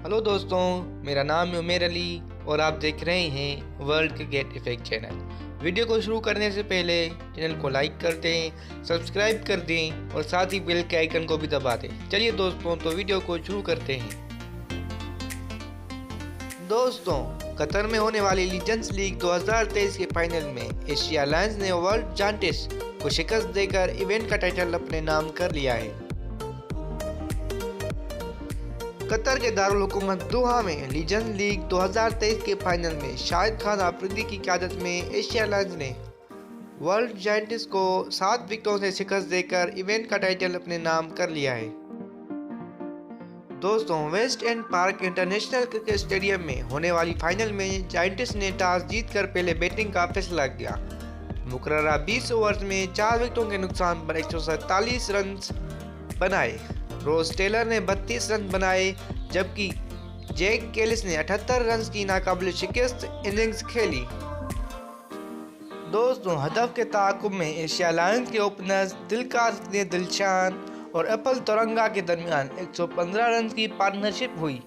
Hello दोस्तों, मेरा नाम है उमेर अली और आप देख रहे हैं world cricket effect channel. Video को शुरू करने से पहले चैनल को लाइक कर दें, सब्सक्राइब कर दें और साथ ही बेल के आइकन को भी दबा दें। चलिए दोस्तों, तो वीडियो को शुरू करते हैं। दोस्तों, कतर में होने वाली लीजेंड्स लीग 2023 के फाइनल में एशिया लायंस ने वर्ल्ड जायंट्स को शिकस्त देकर इवेंट का टाइटल अपने नाम कर लिया है। कतर के दारुल हुकूमत दोहा में लीजेंड्स लीग 2023 के फाइनल में शाहिद खान आफरीदी की क़यादत में एशिया लायंस ने वर्ल्ड जायंट्स को 7 विकेटों से शिकस्त देकर इवेंट का टाइटल अपने नाम कर लिया है। दोस्तों, West End Park International Cricket Stadium में होने वाली फाइनल में जायंट्स ने टॉस जीतकर पहले बैटिंग का फैसला किया। मुकर्ररा 20 ओवर्स में 4 विकेटों के नुकसान पर 147 रन बनाए। रोज टेलर ने 32 रन बनाए, जबकि जैक कैलिस ने 78 रन की नाकाबिल शिकस्त इनिंग्स खेली। दोस्तों, हदफ के ताक़ुब में एशिया लायंस के ओपनर्स दिलशान और अपल तरंगा के दरमियान 115 रन की पार्टनरशिप हुई।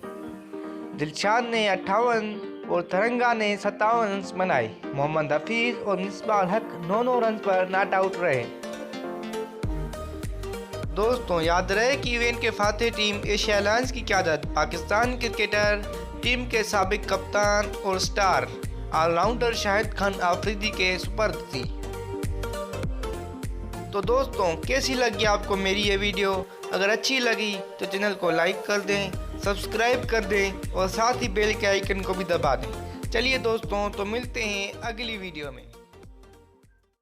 दिलशान ने 58 और तरंगा ने 57 रन बनाए। मोहम्मद हफीज और मिसबाह उल हक 9 रन पर नॉट आउट रहे। दोस्तों, याद रहे कि इवेंट के फातेह टीम एशिया लायंस की क़यादत पाकिस्तान क्रिकेटर टीम के साबिक कप्तान और स्टार ऑलराउंडर शाहिद खान आफरीदी के सुपर्द थी। तो दोस्तों, कैसी लगी आपको मेरी ये वीडियो? अगर अच्छी लगी तो चैनल को लाइक कर दें, सब्सक्राइब कर दें और साथ ही बेल के आइकन को भी दबा दें। चलिए दोस्तों, तो मिलते हैं अगली वीडियो में।